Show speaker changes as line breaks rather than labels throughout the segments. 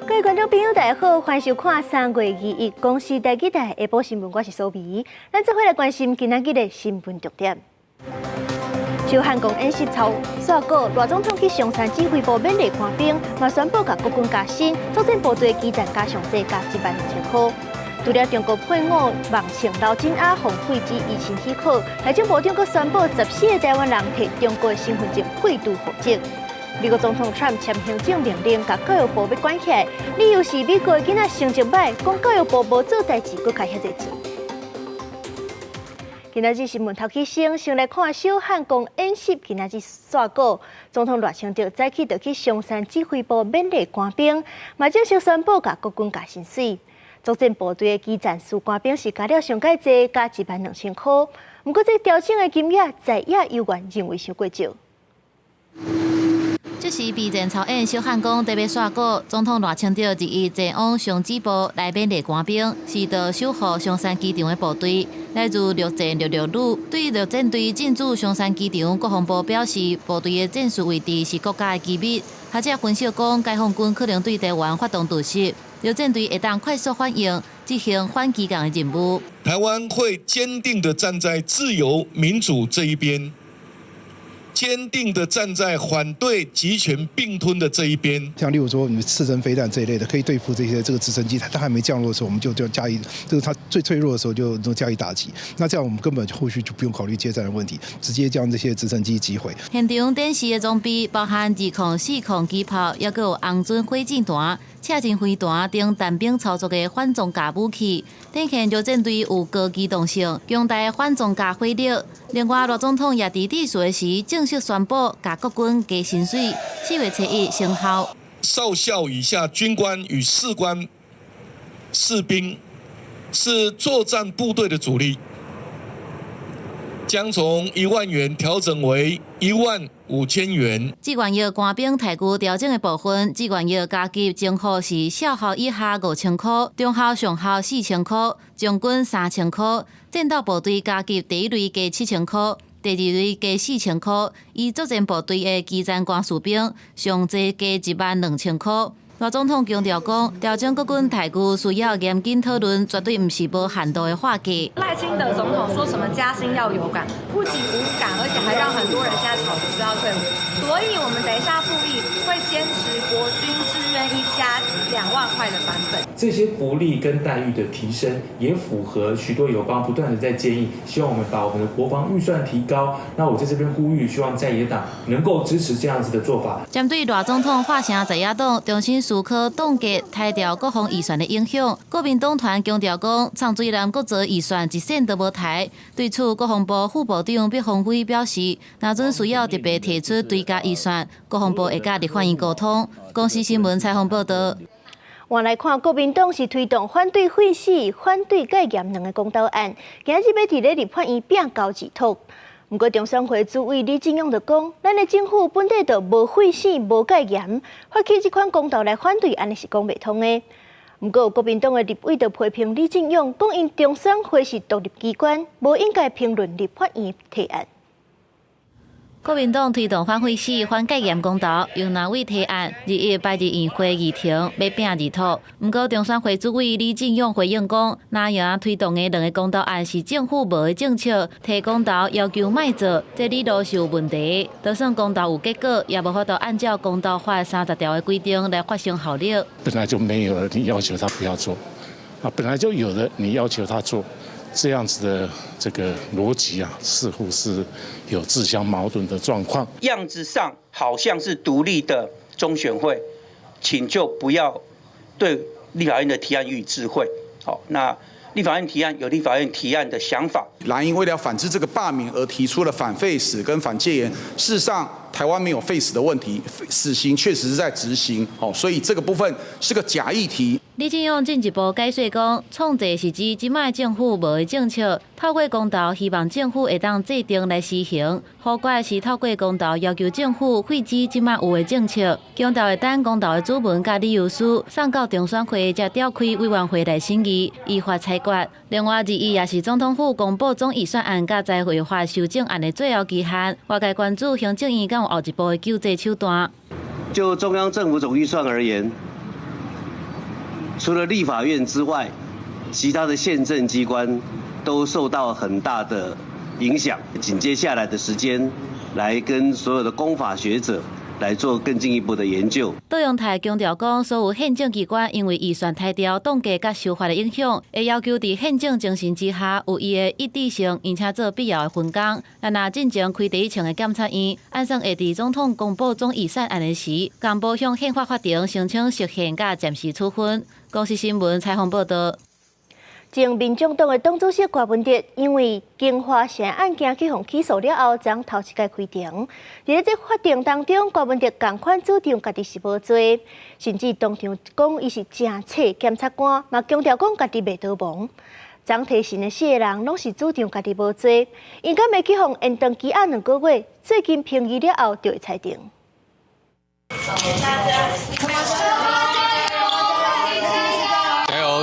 各位观众朋友，大家好，欢迎收看3月2日公视台记台下晡新闻，我是苏眉。咱这回来关心今仔日的新闻重点。小汉公演习操煞过，大总统去上山指挥部勉励官兵，嘛宣布甲国军加薪，作战部队基站加上这加12000块。除了中国配偶望庆老金阿红废止疫情许可，内政部长阁宣布14个台湾人摕中国身份证配度户籍。美国总统 Trump 签行政命令，甲教育部要关起来，理由是美国的囡仔成绩歹，讲教育部无做代志，阁开遐济钱。今仔日新闻头起先来看小汉公演习，今仔日煞过，总统赖清德早起就去上山指挥部勉励官兵，嘛正式宣布甲国军加薪水。作战部队的基战士官兵是加了上介济，加12000块。不过这调整的金额，在野有员认为伤过少。
这是备战操演小汉公特别煞过，总统赖清德日前前往上指部来勉励官兵，是到守护上山机场的部队。来自陆战666旅对陆战队进驻上山机场，国防部表示，部队的战术位置是国家的机密。学者分析讲，解放军可能对台湾发动突袭，陆战队会当快速反应，执行反击港的任务。
台湾会坚定地站在自由民主这一边。坚定地站在反对集权并吞的这一边，
像例如说你们刺针飞弹这一类的，可以对付这个直升机，它还没降落的时候，我们就加以它最脆弱的时候就加以打击。那这样我们根本后续就不用考虑接战的问题，直接将这些直升机击毁。
现场展示的装备包含2.4孔机炮，也有红准火箭弹、车前飞弹等单兵操作的反装甲武器，展现陆战队有高机动性、强大的反装甲火力。另外，罗总统也伫致辞的时正式宣布，甲国军加薪水，4月7日生效。
少校以下军官与士官、士兵是作战部队的主力，将从1万元调整为15000元。志愿役官兵
待遇调整的部分，志愿役加级增幅是小校以下5000块，中校、上校4000块，将军3000块。战斗部队加级第一类加7000块，第二类加4000块，以作战部队的基战官士兵上济加12000块。赖总统强调讲，调整国军待遇需要严谨讨论，绝对不是无限度的划价。
赖清德总统说什么加薪要有感，不仅无感，而且还让很多人现在吵着说要退伍。所以我们等一下复议会坚持国军志愿役加2万块的版本。
这些福利跟待遇的提升，也符合许多友邦不断的在建议，希望我们把我们的国防预算提高。那我在这边呼吁，希望在野党能够支持这样子的做法。
针对赖总统化成在野党重新思考冻结抬调国防预算的影响，国民党团强调讲，长水南国造预算一仙都无抬。对此，国防部副部长毕鸿飞表示，若准需要特别提出追加预算，国防部会甲立法院沟通。公视新闻采访报道。
换来看，国民党是推动反对废死、反对戒严两个公投案，今日要伫咧立法院拼交治托。不过中选会主委李进勇就讲，咱的政府本地就无废死、无戒严，发起这款公投来反对，安尼是讲袂通的。不过国民党的立委就批评李进勇，讲因中选会是独立机关，无应该评论立法院提案。
国民党推动反废死、反戒严公投，由哪位提案？日8日院会议程要拼治托。不过中选会主委李进勇回应讲，哪样推动的两个公投案是政府无的政策，提公投要求卖做，这理路是有问题。就算公投有结果，也无法度按照公投法30条的规定来发生效力。
本来就没有了，你要求他不要做，本来就有的，你要求他做。这样子的这个逻辑啊，似乎是有自相矛盾的状况。
样子上好像是独立的中选会，请就不要对立法院的提案予以置喙。好，那立法院提案有立法院提案的想法。
蓝营为了反制这个罢免而提出了反废死跟反戒严，事实上台湾没有废死的问题，死刑确实是在执行。所以这个部分是个假议题。
李进勇进一步解说讲，创制是指即卖政府无的政策，透过公投希望政府会当制定来施行。好怪是透过公投要求政府废止即卖有的政策，强调会等公投的主文甲理由书送到中选会才召开委员会来审议，依法裁决。另外，日也是总统府公布总预算案甲财会法修正案的最后期限，外界关注行政院敢有后一步的救济手段。
就中央政府总预算而言，除了立法院之外，其他的宪政机关都受到很大的影响。紧接下来的时间，来跟所有的公法学者来做更进一步的研究。
杜永泰强调讲，所有宪政机关因为预算太调、冻价甲修法的影响，会要求伫宪政精神之下有伊的一致性，并且做必要的分工。若进前开第一场的检察院，按算会伫总统公布总预算案的时，公布向宪法法庭申请释宪甲暂时处分。公司新闻采访报道。前民众党的党主席郭文哲，因为金华城案件去互起诉了后，将头一届开庭。在这法庭当中，郭文哲同款主张家己是无罪，甚至当场讲伊是正册检察官，嘛强调讲家己袂逃亡。总提审的4个人拢是主张家己无罪，因敢会去互延长期限2个月，最近评议了后就会裁定。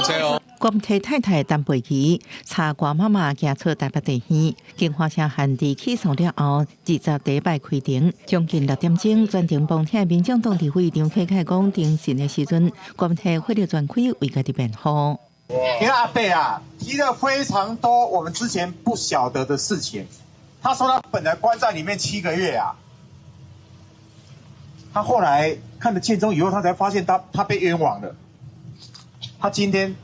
加油！郭文哲太太陈佩琪查郭妈妈行出台北地院，经法庭限制起诉了后，20礼拜开庭，将近6点钟，全程旁听民众党伫会场开开讲庭审的时阵，郭文哲发了全开为家己辩护。
因为阿伯啊提了非常多我们之前不晓得的事情，他说他本来关在里面7个月啊，他后来看了建中以后，他才发现他被冤枉了。他今天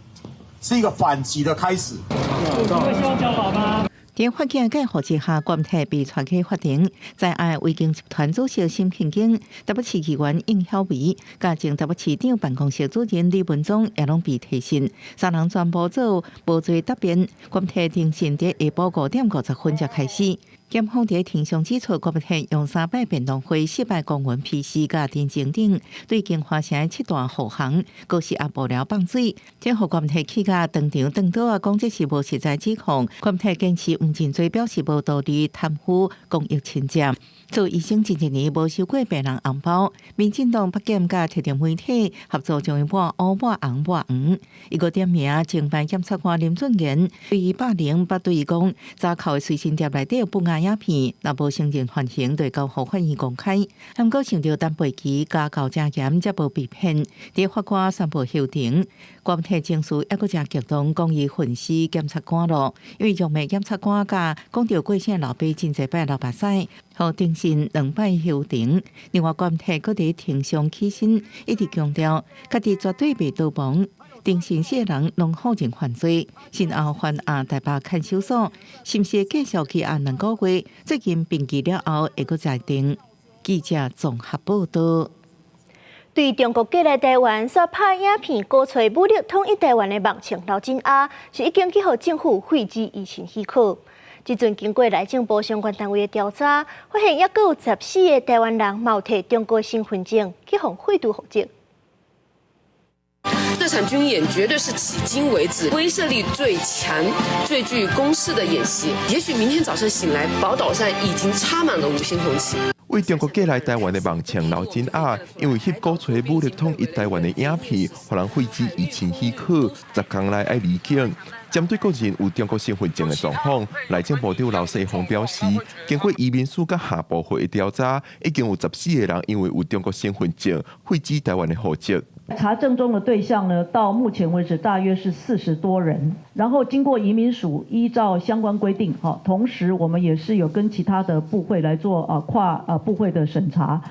是一个反击的开始。会希望交保吗？在法警介入之下，郭文哲被传去法庭。在案维京集团主席沈庆景、台北市议员应晓薇，加前台北市长办公室主任李文忠也拢被提审，3人全部做无罪答辩。郭文哲庭审在下晡5点50分才开始。检方在庭上指出，郭文哲用3摆辩论会、4摆公文批示甲电证等，对金华城的7段护航，各是也无了放水。这互郭文哲起甲当场顿倒啊，讲这是无实在指控。郭文哲坚持唔认罪，表示无道理贪腐公益亲戚。做医生近1年无收过病人红包，民进党北检甲特定媒体合作将伊抹乌抹红抹黄。伊个点名前办检察官林俊贤对伊霸凌，捌对伊讲，早考的随身碟内底有不雅影片，若无承认犯行，对交互法院公开。韩国想到陈佩琪家教真严，则无被骗。伫法官宣布休庭，郭文哲情绪抑阁真激动，讲伊恨死检察官咯，因为辱骂检察官甲讲到过省老爸真侪摆老目屎。互庭审2摆休庭，另外郭文哲搁伫庭上起身，一直强调家己绝对袂逃亡。庭审4个人拢否认犯罪，先后犯案台北看守所，是毋是继续期限2个月？最近评议了后会搁裁定。记者综合报道。对中国寄来台湾所拍影片鼓吹武力统一台湾的梦情刘真阿，是已经去互政府废止移情许可。即阵经过内政部相关单位的调查，发现抑阁有14个台湾人冒摕中国身份证去互废除户籍。
这场军演绝对是迄今为止威慑力最强、最具攻势的演习。也许明天早上醒来，宝岛上已经插满了5星红旗。
为中国寄来台湾的梦情刘真阿，因为翕鼓吹武力统一台湾的影片，互人废止移情许可，10天内爱离境。针对个人有中国身份证的状况，内政部长刘世宏表示，经过移民署甲下部会的调查，已经有14个人因为有中国身份证废止台湾的户籍。
查证中的对象呢，到目前为止大约是40多人。然后经过移民署依照相关规定，同时我们也是有跟其他的部会来做跨部会的审查，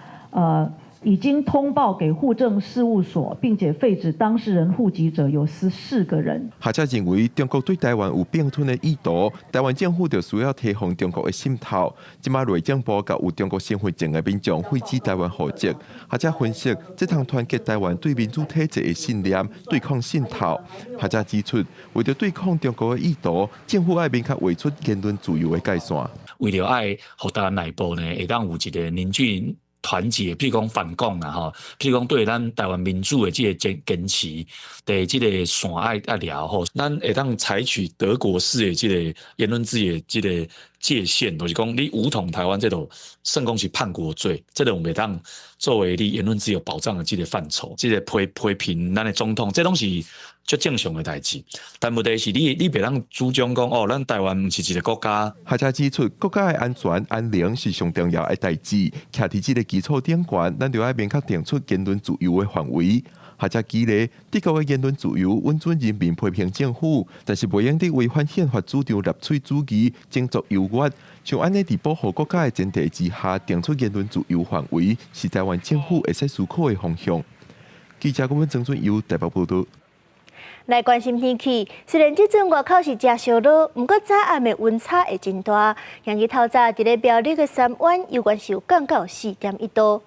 已经通报给户政事务所，并且废止当事人户籍者有14个人。
学者认为，中国对台湾有并吞的意图，台湾政府就需要提防中国的渗透。今麦内政部甲有中国身份证的民众废止台湾户籍。学者分析，这趟团结台湾对民主体制的信念，对抗渗透。学者指出，为了对抗中国的意图，政府要明确画出言论自由的界线。
为了爱互台湾内部呢，会当有一个凝聚团结，譬如讲反共啦吼，譬如讲对咱台湾民主的这个坚持，对这个线爱聊吼，咱会当采取德国式的这个言论自由的这个界限，就是讲你武统台湾这种算讲是叛国罪，这种袂当作为你言论自由保障的这个范畴，这个批评咱的总统，这拢是最正常的代志。但问题是你袂当主张讲哦，咱台湾不是一个国家。
学者指出，国家的安全安宁是上重要的代志，徛伫这个基础顶悬，咱就要明确定出言论自由的范围。或者激励德国的言论自由，温准人民批评政府，但是袂用伫违反宪法主张纳粹主义，争作优越。像安尼伫保护国家的前提之下，定出言论自由范围，是台湾政府会使思考的方向。记者郭曾准由台北报道。
来关心天气，虽然即阵外口是真烧热，不过早暗的温差会真大。今日透早伫咧苗栗的三湾，有关是有降到4.1度。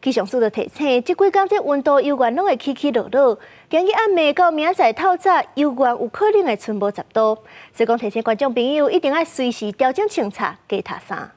气象署就提醒，即几天这温度有关拢会起起落落。今日暗暝到明仔透早，有关有可能会剩无10度。所以讲提醒观众朋友，一定要随时调整穿插，加套衫。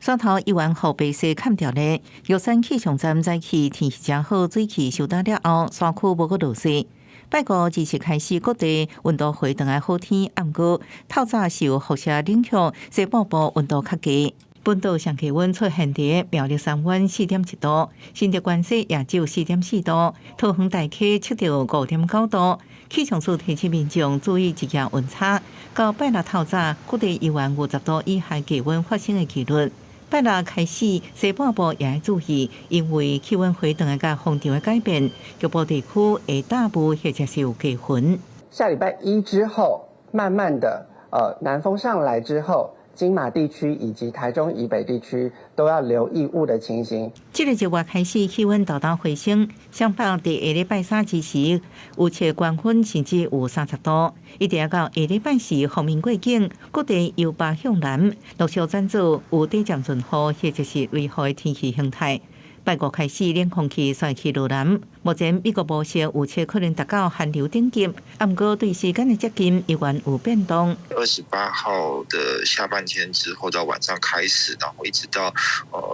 汕头一湾后北西砍掉咧，玉山气象站早起天气真好，水汽收到了后，山区无个落雪。拜五自是开始，各地温度回转来好天，暗过透早受辐射影响，西北部温度较低。本岛上气温出现伫苗栗三湾4.7度，新竹关西也只有4.4度，桃园大溪测到5.9度。气象署提醒民众注意一夜温差，到拜六透早，各地有50度以下气温发生的几率。拜六开始，西半部也要注意，因为气温回转甲风场的改变，局部地区会大雾或者是有低云。
下礼拜一之后，慢慢的南风上来之后，金马地区以及台中以北地区都要留意雾的情形。
这个月开始气温大大回升，相反伫下礼拜三之时，有测高温甚至有30度。一直到下礼拜四方面过境，各地由北向南陆续转做有短暂阵雨或者是雷雨的天气形态。拜五开始，冷空气旋去路南，目前美国部设有测可能达到寒流等级，不过对时间的接近依然有变动。
28号的下半天之后到晚上开始，然后一直到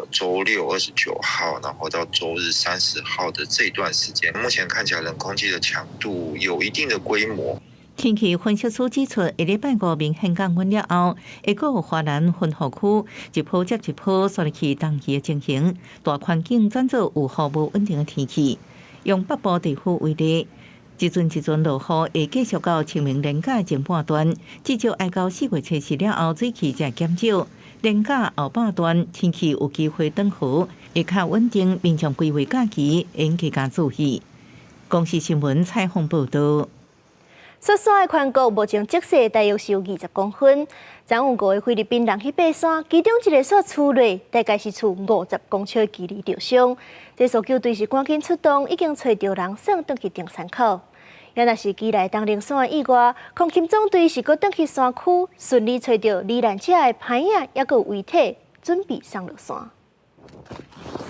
周六29号，然后到周日30号的这段时间，目前看起来冷空气的强度有一定的规模。
天气分析师指出，下礼拜五明显降温了后，会有华南分河区一波接一波雪气东移的情形，大环境转做有雨无稳定的天气。用北部地区为例，一阵落雨会继续到清明连假前半段，至少要到4月初4了后，水气才减少。连假后半段天气有机会转好，会较稳定，民众规划假期应更加注意。公视新闻采访报道。
雪山的宽度目前积雪大约是有20公分。昨有5个菲律宾人去爬山，其中一个雪处落大概是处50公尺距离受伤。这搜救队是赶紧出动，已经找到人送回去登山口。要若是机来当登山以外，空勤总队是搁登去山区，顺利找到罹难者的牌影，也搁有遗体，准备送落山。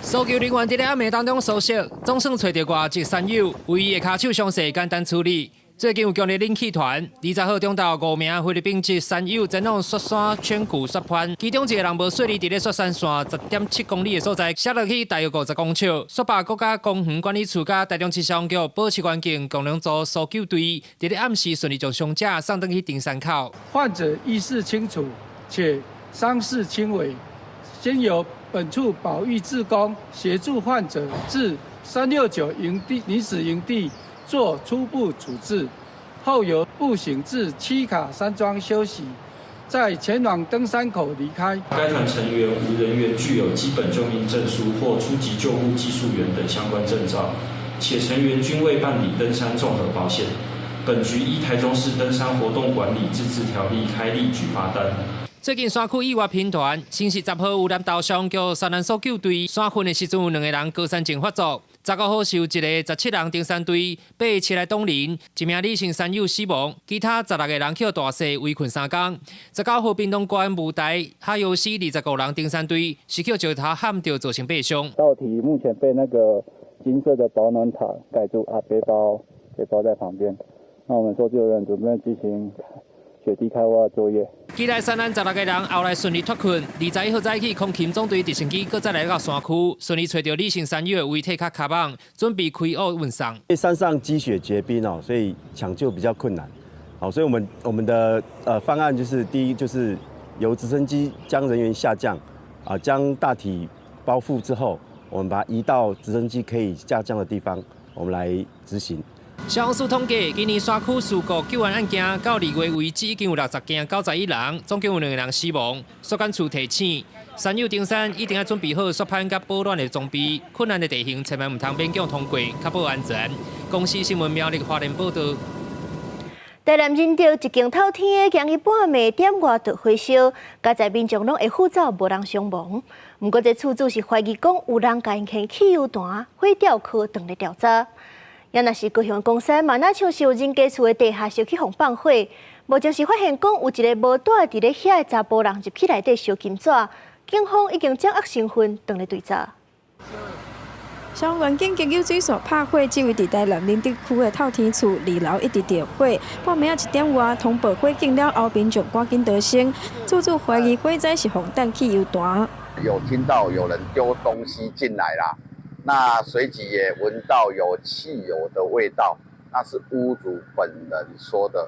搜救人员伫咧暗暝当中搜索，总算找到外籍山友，为伊的骹手伤势简单处理。最近有强烈冷气团，20号中昼5名菲律宾籍山友前往雪山圈谷雪攀，其中一个人无顺利伫咧雪山线10.7公里的所在，摔落去大约50公尺。雪霸国家公园管理处甲台中市消防局保持环境共同组搜救队伫咧暗时顺利将伤者送登去登山口。
患者意识清楚且伤势轻微，先由本处保育志工协助患者至369营地临时营地做初步处置，后由步行至七卡山庄休息，再前往登山口离开。
该团成员无人员具有基本救命证书或初级救护技术员等相关证照，且成员均未办理登山综合保险。本局依台中市登山活动管理自治条例开立举发单。
最近山区意外频传，星期10号有南投消防局山南搜救队山训的时阵，有2个人高山症发作。19号是有一个17人登山队被骑来东林，1名李姓山友死亡，其他16个人去大溪围困3天。19号屏东县雾台哈游市25人登山队是去石头撼到造成背伤。
到体目前被那个金色的保暖塔盖住背包在旁边。那我们搜救人准备进行雪地开挖作业。
期待山南16个人后来顺利脱困。21号早起，空勤总队直升机搁再来到山区，顺利找到李姓山友的遗体卡卡棒，准备开挖运送。
山上积雪结冰哦，所以抢救比较困难。好，所以我们的方案就是第一就是由直升机将人员下降，将大体包覆之后，我们把它移到直升机可以下降的地方，我们来执行。
消防署统计，今年山区事故救援案件到2月为止，已经有60件，91人，总共有2个人死亡。所管处提醒，山友登山一定要准备好雪攀甲保暖的装备，困难的地形千万唔通勉强通过，确保安全。公司新闻苗栗花莲报道。
台南认到一间透天的，今日半暝点外就火烧，家在民众拢会赴走，无人伤亡。不过这厝主是怀疑讲有人甲因牵汽油弹火吊壳当咧调查。也若是高雄公司嘛，那像是有人家厝的地下室去互放火，无就是发现讲有一个无住伫咧遐的查甫人入去内底烧金纸，警方已经将恶成分当咧追查。
消防员经由水所拍火，这位伫台南林地区的透天厝2楼一直着火，半暝1点外通报火警了后，民众赶紧逃生。厝主怀疑火灾是防弹汽油弹，
有听到有人丢东西进来啦。那随即也闻到有汽油的味道，那是屋主本人说的。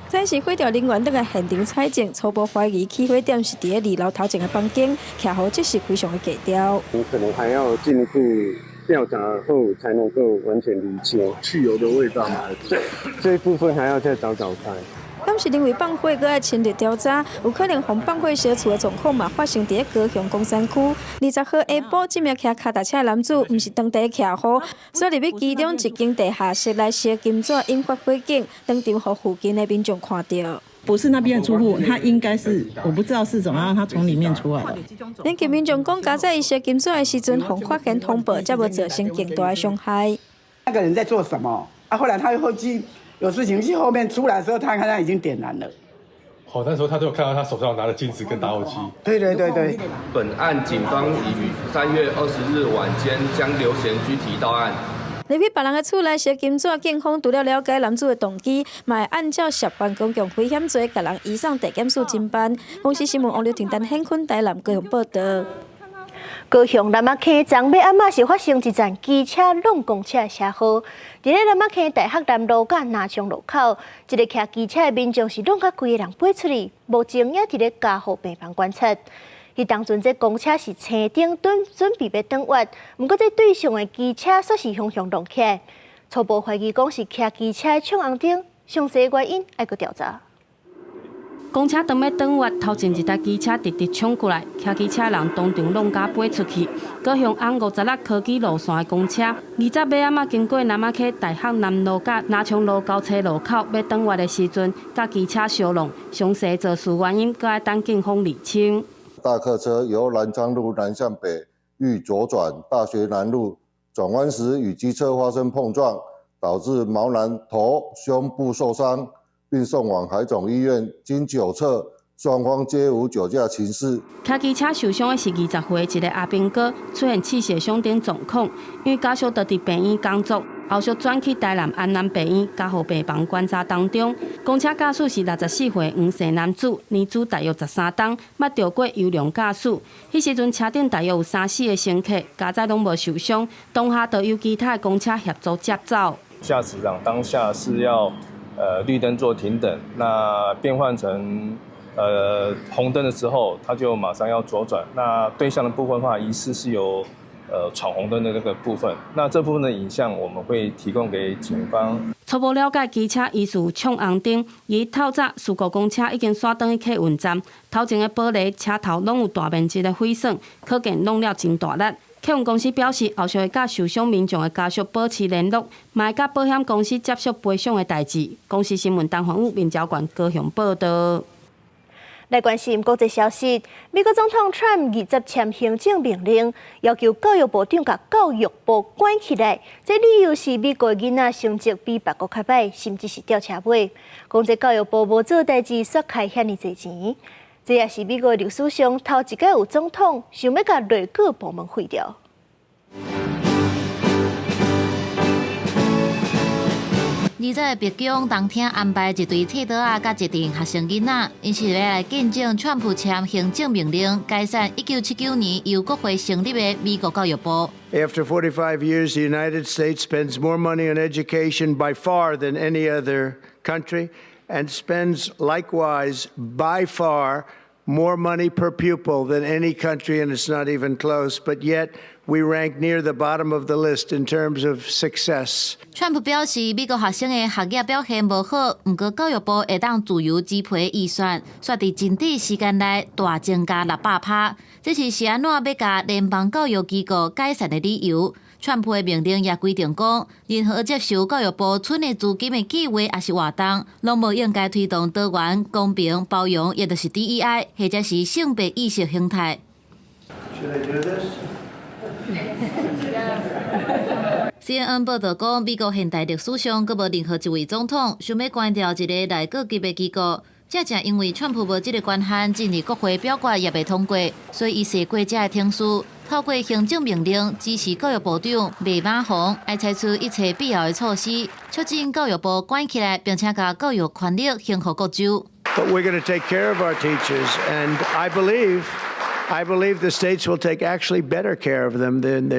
这时火调人员登来现场采证，初步怀疑起火点是伫咧2楼头前的房间，徛好这是非常的低调。
可能还要进一步调查后才能够完全理清汽油的味道嘛？这一部分还要再找找看。
当时因为放火，搁要深入调查，有可能防放火烧厝的状况嘛发生伫高雄公山区。20号下晡，这名骑脚踏车的男子，毋是当地骑户，所以入去其中一间地下室来烧金纸，引发火警，当场互附近的民众看到。
不是那边的住户，他应该是我不知道是怎么样，他从里面出来的。
连近民众讲，加在伊烧金纸的时阵，互发现通报，才无造成更大的伤害。
那个人在做什么？后来他后期有事情去后面出来的时候，他看他已经点燃了。
那时候他都有看到他手上拿着镜子跟打火机。
对。
本案警方已于3月20日晚间将刘贤拘提到案。
入去别人的厝内烧金纸，警方除了了解男子的动机，嘛会按照涉犯公共危险罪，甲人移送地检署侦办。公司新闻王刘婷丹、hen坤台南高雄报道。
高雄南仔坑昨尾暗暝是发生一站机车弄公车的车祸，伫咧南仔坑大学南路甲南昌路口，一个骑机车的民众是弄甲规个人飞出去，目前也伫咧加护病房观察。伊当阵这公车是青顶准备要转弯，不过这对向的机车却是向弄起来，初步怀疑讲是骑机车的抢红灯，详细原因还阁调查。
公车当要转弯，头前一台机车直直冲过来，骑机车人当场弄甲飞出去。高雄安56科技路线的公车，20尾仔经过南仔溪大学南路甲南昌路交叉路口要转弯的时阵，甲机车相撞，详细肇事原因，搁要等警方厘清。
大客车由南昌路南向北欲左转大学南路，转弯时与机车发生碰撞，导致毛男头、胸部受伤，并送往海总医院。经酒测，双方皆无酒驾情事。
骑机车受伤的是20岁一个阿兵哥，出现气血胸顶状况，因为家属都伫病院工作。后续转去台南安南病院加护病房观察当中，公车驾驶是64岁黄姓男子，年资大约13档，捌着过优良驾驶。迄时阵车顶大约有3-4个乘客，加载拢无受伤，当下就由其他的公车协助接走。
驾驶长当下是要绿灯做停等，那变换成红灯的时候，他就马上要左转。那对向的部分的话，疑似是有闯红灯的那个部分，那这部分的影像我们会提供给警方。
初步了解，机车疑似抢红灯，而透早事故公车已经驶转去客运站，头前的玻璃、车头拢有大面积的毁损，可见弄了真大力。客运公司表示，后续会甲受伤民众的家属保持联络，嘛会甲保险公司接续赔偿的代志。公司新闻陈焕武、面交馆高雄报道。
来关心国际消息，美国总统 Trump 20签行政命令，要求教育部长甲教育部关起来。这理由是美国囡仔成绩比别国较歹，甚至是吊车尾。讲这教育部无做代志，煞开遐尼侪钱。这也是美国历史上头一届有总统想要甲内阁部门废掉。
20个白宫当天安排一队册桌仔甲一群学生囡仔，因是要来见证川普签行政命令解散1979年由国会成立的美国教育部。
After 45 years, the United States spends more money on education by far than any other country, and spends likewise by far more money per pupil than any country, and it's not even close, but yet we rank near the bottom of the list in terms of success.
川普表示，美国学生的学业表现无好，不过教育部会当自由支配预算，煞伫真短时间内大增加600%，这是安怎要甲联邦教育机构改善的理由。川普的命令也规定讲，任何接受教育部存的资金的计划也是活动，拢无应该推动多元、公平、包容，也就是 DEI， 或者是性别意识形态。CNN 报道讲，美国现代历史上，阁无任何一位总统想要关掉一个内阁级的机构。正因为川普无这个权限，进入国会表决也未通过，所以伊写过这个听书，透过行政命令指示教育部长麦马洪要采取一切必要的措施，促进教育部管起来，并且把教育权力还给各州。
But we're going to take care of our teachers, and I believe the states will take actually better care of them than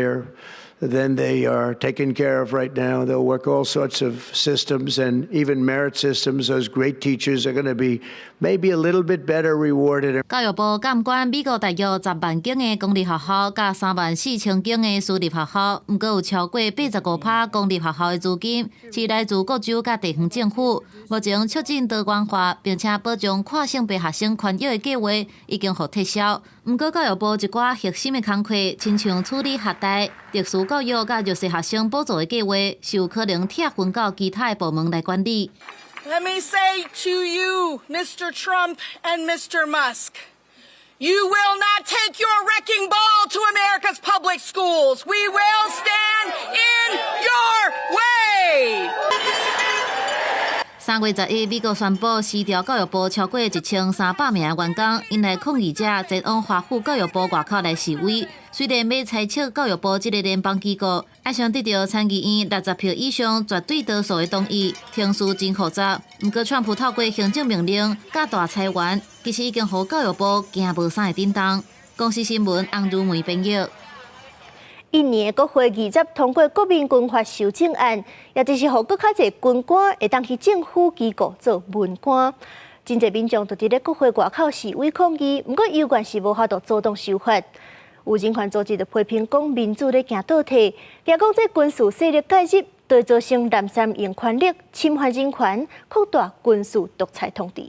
they are taken care of right now. They'll work all sorts of systems and even merit systems. Those great teachers are going to be maybe a little bit better rewarded.
教育部监管美国大约10万间的公立学校，甲3万4千间的私立学校，不过有超过85%公立学校的资金是来自各州甲地方政府。目前促进多元化，并且保障跨性别学生权益的计划已经互撤销。不过教育部一寡核心的工作，亲像处理学贷、特殊教育甲弱势学生补助的计划，是有可能拆分到其他的部门来管理。
Let me say to you, Mr. Trump and Mr. Musk, you will not take your wrecking ball to America's public schools. We will stand in your way.
3月11日，美国宣布辞掉教育部超过1300名员工，因来抗议者前往华府教育部外口来示威。虽然要裁撤教育部这个联邦机构，要想得到参议院60票以上绝对多数的同意，程序真复杂。不过，川普透过行政命令甲大裁员，其实已经让教育部行无啥的震动。公司新闻洪如梅编译。
印尼国会20通过国民军法修正案，也就是让更较侪军官会当去政府机构做文官。真侪民众就伫咧国会外口示威抗议，不过有关是无法度主动修法。有人权组织就批评讲民主咧行倒退，惊讲这军事势力介入，对造成滥觞用权力、侵犯人权、扩大军事独裁统治。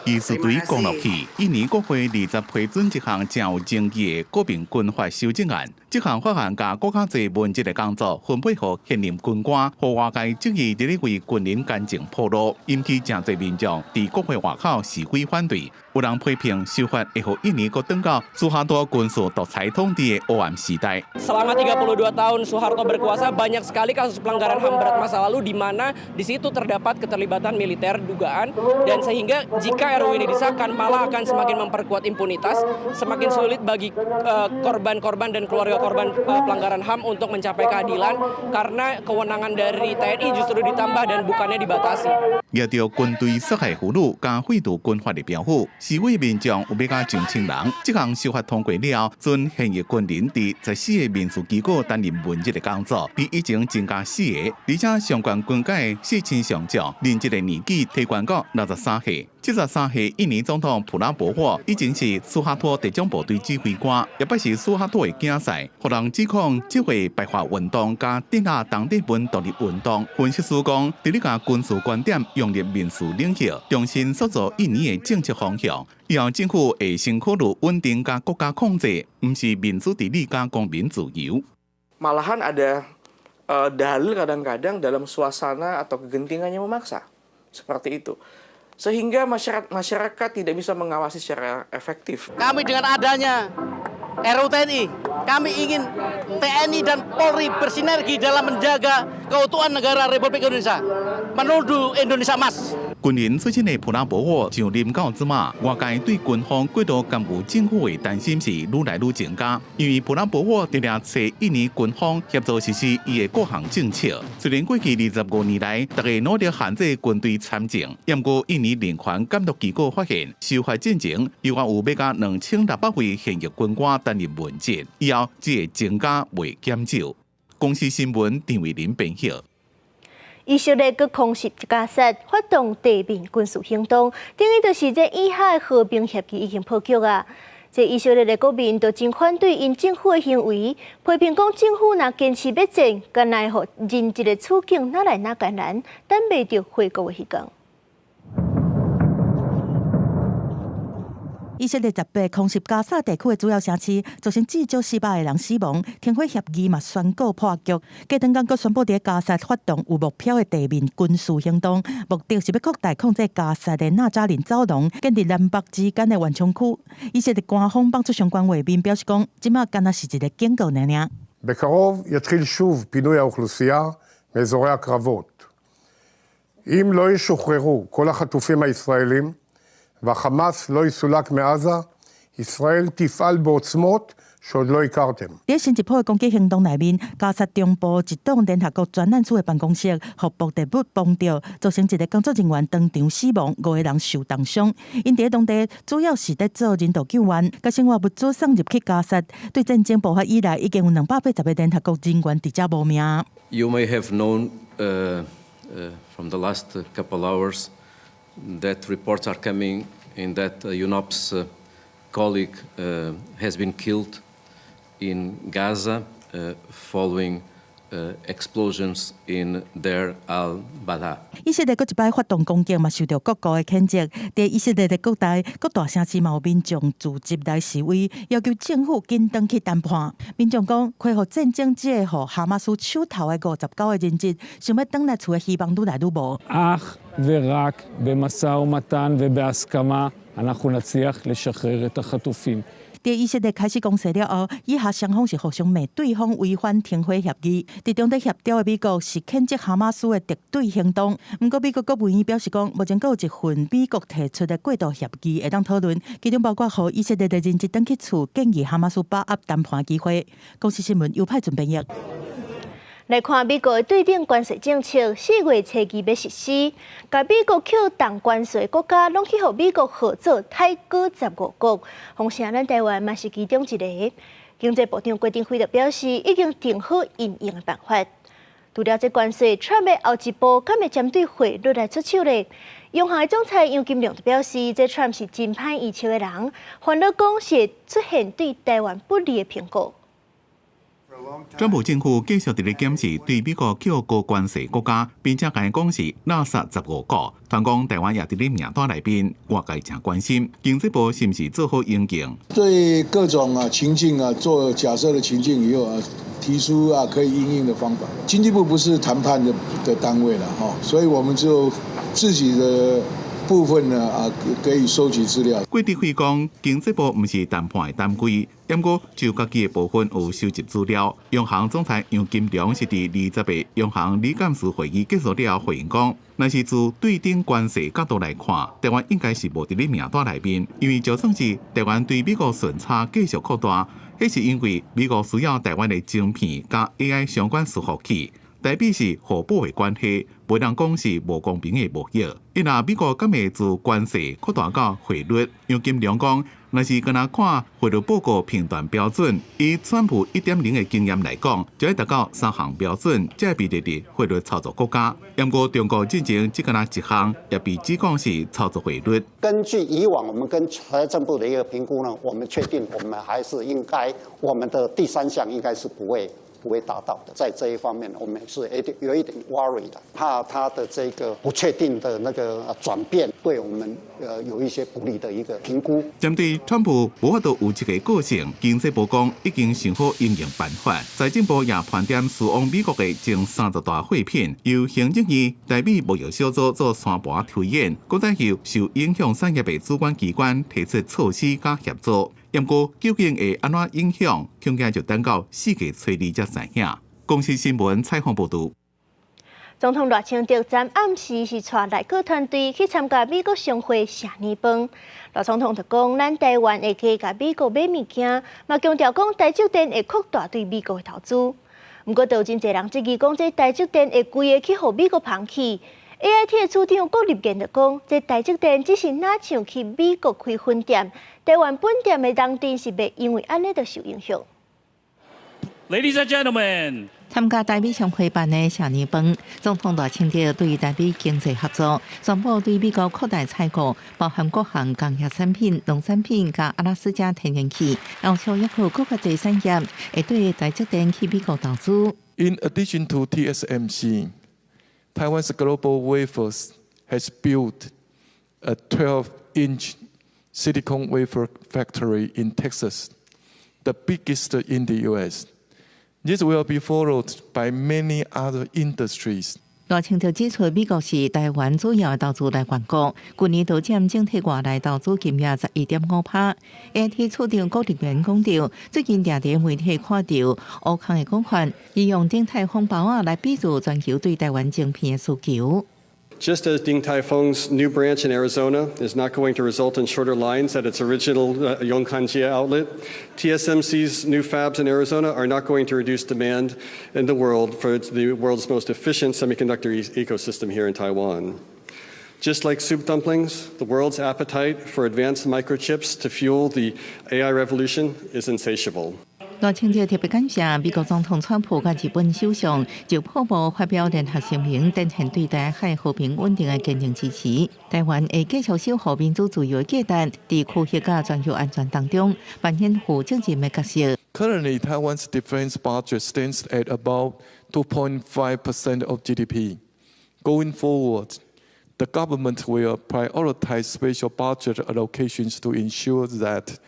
伊是对公落去，印尼国会20批准一项正有争议的国民军法修正案。这项法案甲国较侪文职的工作分配予现任军官，和外界质疑伫咧为军人干政铺路，引起真侪民众伫国会外口示威反对。有人批评修法会予印尼国登到苏哈多军事独裁统治的黑暗时代。
Selama 32 tahun Soeharto berkuasa, banyak sekali kasus pelanggaran HAM berat masa lalu di mana di situ terdapat keterlibatan militer dugaan dan sehingga jika RUU ini disahkan malah akan semakin memperkuat impunitas, semakin sulit bagi korban-korban dan keluarga korban pelanggaran HAM untuk mencapai keadilan karena kewenangan dari TNI justru ditambah dan bukannya dibatasi.
也着军队杀害俘虏加废除军法的标语，示威民众有要甲1000人。这项修法通过了，准现役军人伫14个民事机构担任文职的工作，比以前增加4个，而且相关军阶4亲上将，任职的年纪提悬到63岁。73岁印尼总统普拉博沃以前是苏哈托地中部队指挥官，也不是苏哈托的竞赛，互人指控这回白发运动加镇压当地本独立运动。分析师讲，伫咧甲军事观点用入民事领域，重新塑造印尼的政策方向，以后政府会先考虑稳定加国家控制，唔是民主治理加公民自由。
Malahan ada dalil kadang-kadang dalam suasana atau kegentingannya memaksa seperti itu. Sehingga masyarakat tidak bisa mengawasi secara efektif.
Kami dengan adanya RUU TNI, kami ingin TNI dan Polri bersinergi dalam menjaga keutuhan negara Republik Indonesia, menuju Indonesia Emas.
军人出身的普拉博沃上任到即马，外界对军方过度干预政府的担心是愈来愈增加。因为普拉博沃直接找印尼军方协助实施伊的各项政策。虽然过去25年来，大家努力限制军队参政，不过印尼人权监督机构发现，修法进程有要甲2600位现役军官担任文职，以后只会增加未减少。公司新闻张伟林编译。
以色列佮空袭加沙发动地面军事行动，等于就是这以海和平协议已经破局啊！这以色列的国民都真反对因政府的行为，批评讲政府若坚持要战，干奈何人质的处境哪来哪艰难，等未到回国的时间。
以色列18空袭加沙地区的主要城市，造成至少400个人死亡。停火协议嘛宣告破局，加长刚阁宣布伫加沙发动有目标的地面军事行动，目的是要扩大控制加沙的纳扎林走廊，建立南北之间的缓冲区。以色列官方放出相关画面，表示讲，即马敢若是一个警告尔。
בקרוב יתחיל שוב פינוי האוכלוסייה מאזורי הקרבות. אם לא ישוחררו כל החטופים הישראלים, והחמאס לא יסולק מעזה, ישראל תפעל בעוצמות שעוד לא הכרתם.
在新一波的攻击行动内面，加沙中部一栋联合国专案处的办公室被布地物崩掉，造成一个工作人员当场死亡，5个人受重伤。因在当地主要是在做人道救援，甲生活物资送入去加沙。对战争爆发以来，已经有280个联合国人员伫遮无名。
You may have known from the last couple hours that reports are coming in that UNOPS colleague has been killed in Gaza following explosions in Deir al-Balah.
以色列搁一摆发动攻击，嘛受到各国的谴责。在以色列的各大城市，嘛有民众组织来示威，要求政府紧登去谈判。民众讲，恢复战争之下，互哈马斯手头的59个人质，想要返来厝的希望愈来愈无。
אך ורק במשא ומתן ובהסכמה אנחנו נצליח לשחרר את החטופים.
在以色列开始攻势了后，以下双方是互相骂对方违反停火协议。伫中伫协调的美国是谴责哈马斯的敌对行动。不过，美国国务院表示讲，目前有一份美国提出的过渡协议会当讨论，其中包括互以色列的人质返去厝，建议哈马斯把握谈判机会。公司新闻由派准编译。
来看美国的对顶关税政策，4月初期要实施，甲美国扣重关税国家，拢去互美国合作太过15国，况且咱台湾嘛是其中一个。经济部长郭登辉就表示，已经定好应用的办法。除了这关税，Trump的后一步敢会针对汇率来出手呢？央行的总裁杨金龙就表示，这 Trump 是真歹预测的人，烦恼讲是出现对台湾不利的评估。
川普政府继续伫咧检视对美国扣高关税国家，并且甲因讲是垃圾15个。传讲台湾也伫咧名单内面，外界真关心经济部是毋是做好应用？
对各种情境做假设的情境以后提出可以因应的方法。经济部不是谈判的单位了所以我们就自己的部分可以收集资料。
郭登辉讲，经济部毋是谈判的单位，不过就家己的部分有收集资料。央行总裁杨金龙是伫20日央行理监事会议结束了后回应讲，若是自对顶关税角度来看，台湾应该是无伫咧名单内面，因为就算是台湾对美国顺差继续扩大，迄是因为美国需要台湾的晶片甲 AI 相关伺服器。代表是互补的关系，袂人讲是无公平的贸易。因若美国敢会自关税扩大到汇率，杨金龙讲，若是干那看汇率报告评断标准，以川普1.0的经验来讲，就要达到3项标准，才会被列入汇率操作国家。不过中国之前只干那1项，也被指讲是操作汇率。
根据以往我们跟财政部的一个评估呢，我们确定我们还是应该，我们的第3项应该是不会达到的，在这一方面，我们是有一点 worry 的，怕它的这个不确定的那个转变，对我们有一些不利的一个评估。
针对川普无法度有这个个性，经济部讲已经想好应用办法，财政部也盘点输往美国的前30大废品，由行政院代表贸易小组做三盘推演，搁再由受影响产业的主管机关提出措施加协作。不过究竟会安怎影响，恐怕就等到4月初2才知影。公司新闻采访报道。
总统赖清德昨暗时是带内阁团队去参加美国商会社年饭。赖总统就讲，咱台湾会去甲美国买物件，嘛强调讲台积电会扩大对美国的投资。不过，有真侪人质疑讲，这台积电会规个去互美国放弃。AIT 的处长郭立健就讲，这台积电只是哪像去美国开分店，台湾本店的人店是袂因为安尼就受影响。
Ladies and gentlemen,
参加台美商会办的社年饭，总统大清调对台美经济合作，宣布对美国扩大采购，包含各项工业产品、农产品加阿拉斯加天然气，然后要求各国际产业会对台积电去美国投资。
In addition to TSMC, Taiwan's GlobalWafers has built a 12-inch silicon wafer factory in Texas, the biggest in the U.S. This will be followed by many other industries.
大清调指出，美国是台湾主要投资来源国，去年都占整体外来投资金额11.5%。AIT 处长郭立元讲到，最近常伫媒体看到乌康的讲法，伊用鼎泰丰包啊来比喻全球对台湾晶片的需求。
Just as Ding Tai Fung's new branch in Arizona is not going to result in shorter lines at its original Yongkanjie outlet, TSMC's new fabs in Arizona are not going to reduce demand in the world for the world's most efficient semiconductor ecosystem here in Taiwan. Just like soup dumplings, the world's appetite for advanced microchips to fuel the AI revolution is insatiable.
大清调特别感谢美国总统川普甲日本首相就瀑布发表联合声明，展现对台海和平稳定的坚定支持。台湾会继续守护民主自由的价值，在区域甲全球安全当中扮演负责任的角色。
Currently, Taiwan's defense budget stands at about 2.5% of GDP. Going forward, the government will prioritize special budget allocations to ensure that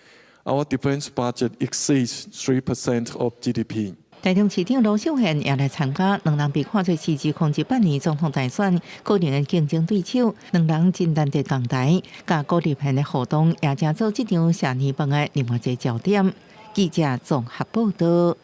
our defense budget exceeds 3% of GDP.
台中市长罗秀贤也来参加，两人被看作是2018年总统大选可能的竞争对手，两人真难得同台，甲郭立贤的互动也成做这场社年饭的另外一个焦点。记者综合报道。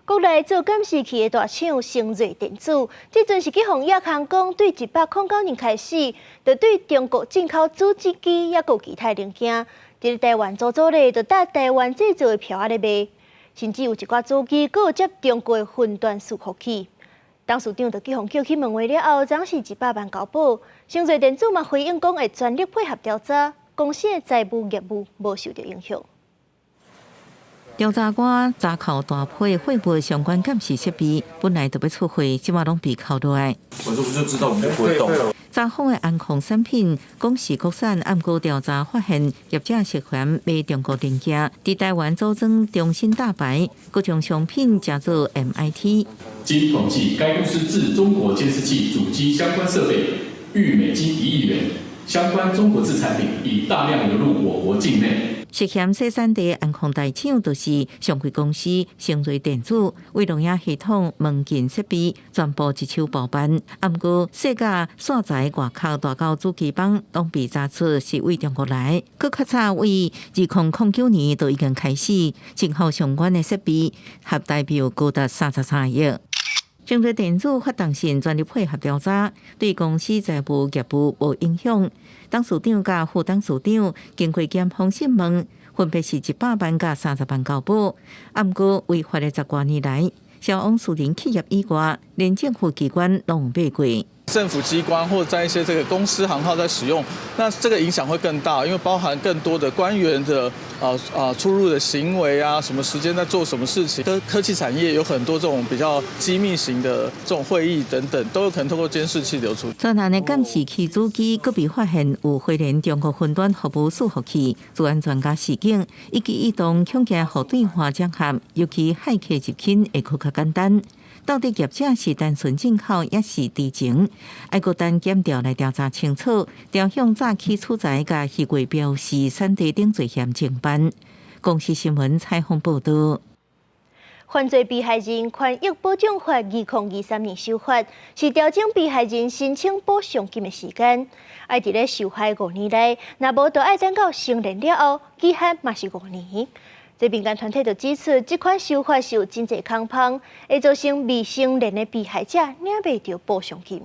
国内做监视器的大厂星瑞电子，这阵是继从亚航讲对109年开始，就对中国进口主机机也有其他零件。伫台湾做咧，就搭台湾制造的票仔咧卖，甚至有一寡主机阁有接中国的分段伺服器。董事长就继互叫去问话了后，总是100万交保。星瑞电子嘛回应讲会全力配合调查，公司的财务业务无受到影响。
调查官查扣大批货物相关监视设备，本来就要出货，即马拢被扣落来。
我就知道我们就不会动。
查封的安控产品，讲是国产，按过调查发现，业者涉嫌卖中国零件，伫台湾组装中芯大白，各将商品加做 MIT。
经统计，该公司自中国监视器主机相关设备逾美金1亿元，相关中国制产品已大量流入我国境内。
涉嫌生产的安控大厂就是上柜公司星瑞电子，为录影系统、门禁设备全部一手包办。不过，世界线材外口大高主机板拢被查出是为中国来，佮较早为2009年就已经开始进口相关的设备，合代表高达33亿。星瑞电子发动信全力配合调查，对公司财务业务无影响。董事长甲副董事长经过检方审问，分别是100万甲30万交保。不过违法的10多年来，消往私人企业以外，连政府机关拢有买过。
政府机关或在一些这个公司行号在使用，那这个影响会更大，因为包含更多的官员的出入的行为啊，什么时间在做什么事情。科技产业有很多这种比较机密型的这种会议等等，都有可能透过监视器流出。
专案的监视器主机佫被发现有回连中国分段服务伺服器，治安专家示警，以及移动恐惊互对化整合，尤其骇客入侵会较简单。到底业者是单纯进口，也是知情？爱国单检调来调查清楚，调向早期取材甲虚伪标示产地等罪嫌侦办。公司新闻采访报道。
犯罪被害人权益保障法2023年修法，是调整被害人申请补偿金的时间。爱伫咧受害5年内，若无就爱等到成年了后，期限嘛是5年。这民间团体就指出，这款修法是有真侪空隙，会造成未成年的被害者领袂到补偿金。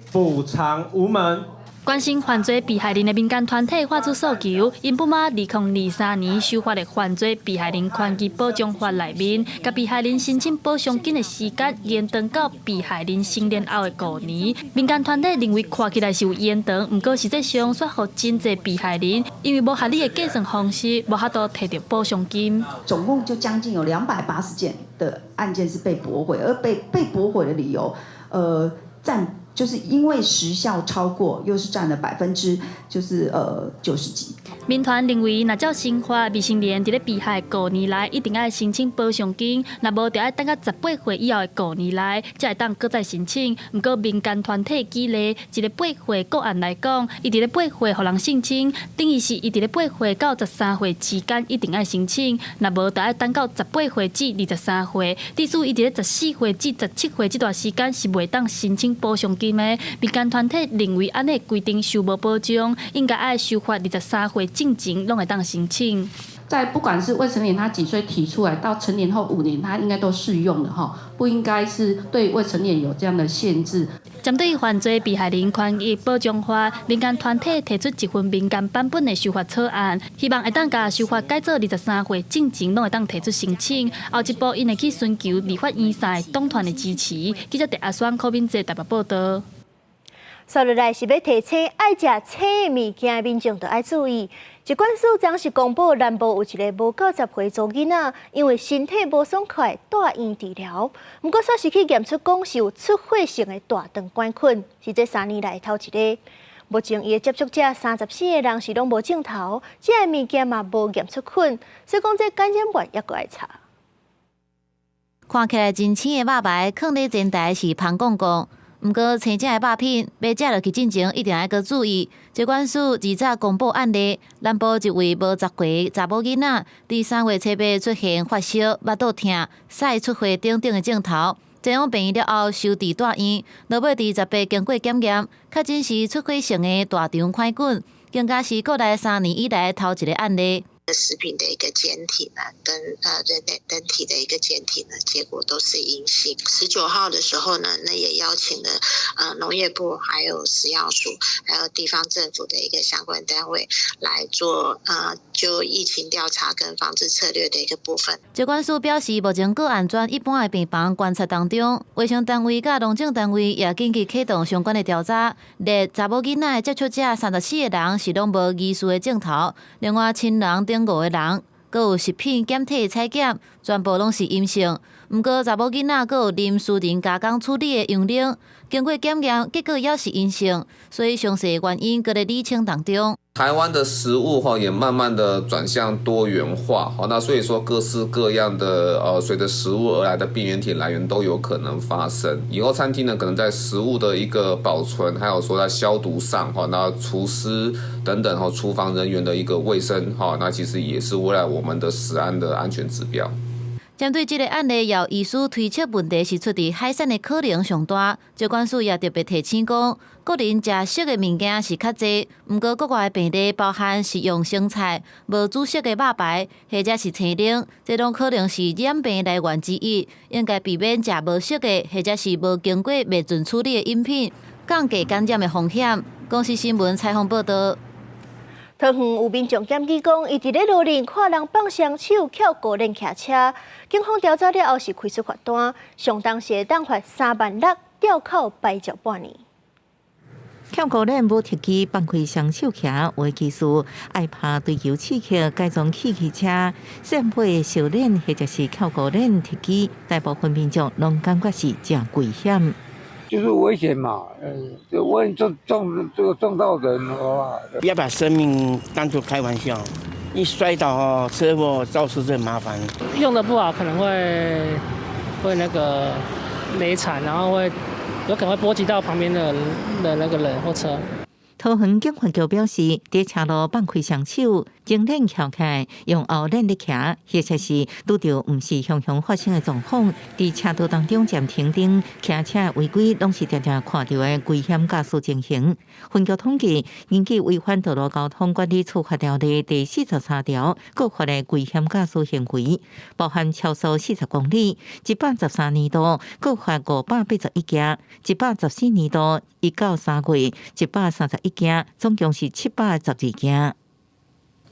补偿无门。
关心犯罪被害人的民间团体发出诉求，因不满2023年修法的犯罪被害人权益保障法内面，甲被害人申请补偿金的时间延长到被害人成年后的5年。民间团体认为看起来是有延长，不过实际上却予真侪被害人因为无合理的计算方式，无法度摕到补偿金。
总共就将近有280件的案件是被驳回，而被驳回的理由，就是因为时效超过，又是占了90%几。
民团认为，若照新法，未成年伫咧被害5年内一定要申请补偿金，若无就要等到18岁以后的5年内，才会当搁再申请。不过民间团体举例，一个8岁个案来讲，伊伫咧8岁互人性侵，等于是伊伫咧8岁到13岁之间一定要申请，若无就要等到18岁至23岁，意思伊伫咧14岁至17岁这段时间是袂当申请补偿金的。民间团体认为，安尼规定受无保障，应该爱修法23岁进前拢会当申请。
在不管是未成年他几岁提出来，到成年后5年，他应该都适用的哈，不应该是对未成年有这样的限制。
针对犯罪被害人权益保障法，民间团体提出一份民间版本的修法草案，希望会当甲修法改做23岁进前拢会当提出申请。后一步因会去寻求立法院赛党团的支持。记者阿选柯敏哲台北报道。
接落来是要提醒爱食青的物件的民众，就要注意。疾管署当时公布，南部有一个无90岁查囡仔，因为身体无爽快，住院治疗。不过煞是去验出讲是有出血性的大肠杆菌，是这3年来头一个。目前伊的接触者34个人是拢无症头，这个物件嘛无验出菌，所以讲这感染源也搁爱查。
看起来真青的肉排，放伫前台是芳公公。毋过，青正的肉品要食落去进前，一定要搁注意。疾管署二早公布案例，南部一位无10岁查某囡仔，伫3月7日出现发烧、腹肚痛、屎出血等等的症头，前往病院了后收治住院，落尾伫18经过检验，确诊是出血性的大肠杆菌，更加是国内3年以来头一个案例。
食品的一个检体呢，跟人体的一个检体呢，结果都是阴性。19号的时候呢，那也邀请了农业部、还有食药署、还有地方政府的一个相关单位来做就疫情调查跟防治策略的一个部分。
疾管署表示，目前个案转一般的病房观察当中，卫生单位甲农政单位也紧急启动相关的调查。列查某囡仔的接触者34个人是拢无疑似的症头，另外亲人5个人，阁有食品检体采检，全部拢是阴性。毋过查某囡仔阁有啉私人加工处理的用冷，经过检验，结果也是阴性，所以详细原因阁在厘清当中。
台湾的食物也慢慢的转向多元化，那所以说各式各样的随着食物而来的病原体来源都有可能发生。以后餐厅呢，可能在食物的一个保存，还有说在消毒上，那厨师等等厨房人员的一个卫生，那其实也是未来我们的食安的安全指标。
针对这个案例，也医师推测问题是出伫海产的可能上大。疾管署也特别提醒讲，个人食熟的物件是较济，毋过国外的病例包含食用生菜、无煮熟的肉排，或者是青冷，这拢可能是染病来源之一。应该避免食无熟的，或者是无经过灭菌处理的饮品，降低感染的风险。公司新闻采访报道。
桃园有民众检举讲，伊伫咧路边看人放双手撬高链骑车，警方调查了后是开出罚单，上当时会当罚3万6，吊扣8照半年。
撬高链无特技放开双手骑，为技术爱拍追求刺激改装汽车，闪配小链或者是撬高链特技，大部分民众拢感觉是真危险。
就是危险嘛，就万一撞到人的话，
不要把生命当作开玩笑，一摔倒车祸肇事是很麻烦。
用的不好，可能会那个雷惨，然后有可能会波及到旁边的那个人或车。
桃园警察局表示，在车路放开双手，前链翘起来，用后链咧骑，或者是拄到毋是常常发生的状况，伫车道当中暂停灯，骑车违规，拢是常常看到的危险驾驶情形。分局统计，根据违反道路交通管理处罚条例第43条，各罚的危险驾驶行为，包含超速40公里，113年度各罚581件，114年度1到3月131 1件，总共是712件。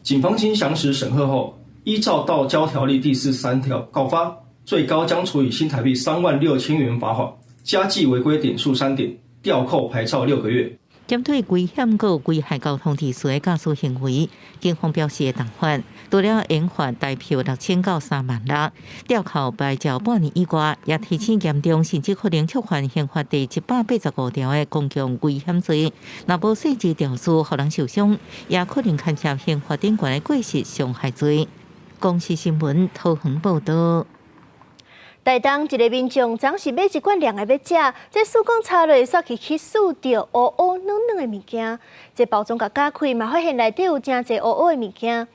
警方经详实审核后，依照《道交条例》第43条告发，最高将处以新台币36000元罚款，加计违规点数3点，吊扣牌照6个月。
针对危险和危害交通秩序的驾驶行为，警方表示会重罚，除了严罚大票6000到3万6，吊扣牌照半年以外，也提醒严重甚至可能触犯刑法第185条的公共危险罪。若无细致调处，互人受伤，也可能牵涉刑法顶悬的过失伤害罪。公视新闻桃园报道。
台东一个民众总是买一罐凉的要食，这曙光插落煞去数到乌乌软软的物件。这包装甲打开，嘛发现内底有真侪乌乌的物件。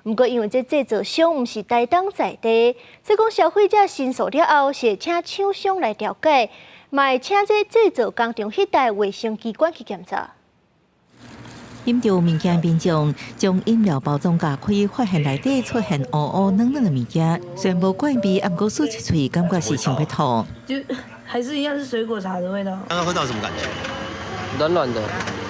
不过因为这制造商毋是台东在地，所以讲消费者申诉了后，是请厂商来了解，嘛会请这制造工厂迄带卫生机关去检查。
饮着物件民众将饮料包装打开，发现内底出现乌乌软软的物件，虽然无怪味，不过漱一喙，感觉是想要吐。
就还是一样是水果茶的味道。
刚刚喝到什么感觉？
软软的，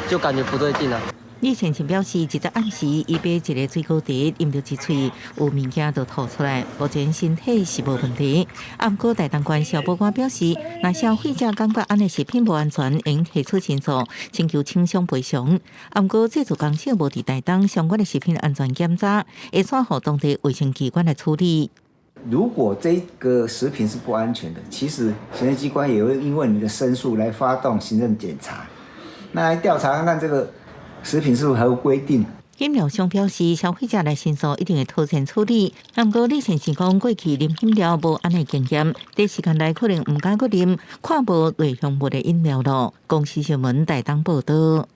就感觉不对劲啊。
李先生表示，一早暗时伊买一个水果茶，饮着一喙，有物件就吐出来，目前身体是无问题。不过台东县消保官表示，若消费者感觉安尼食品无安全，应提出申诉，请求厂商赔偿。不过制作公司无伫台东相关的食品安全检查，会转予当地卫生机关来处理。
如果这个食品是不安全的，其实行政机关也会因为你的申诉来发动行政检查，那来调查看看这个食品是否合乎规定。
饮料商表示，消费者来申诉一定会妥善处理。不过李先生讲，过去啉饮料无安尼经验，短时间内可能唔敢去啉，看无内容物的饮料咯。公视新闻台东报道。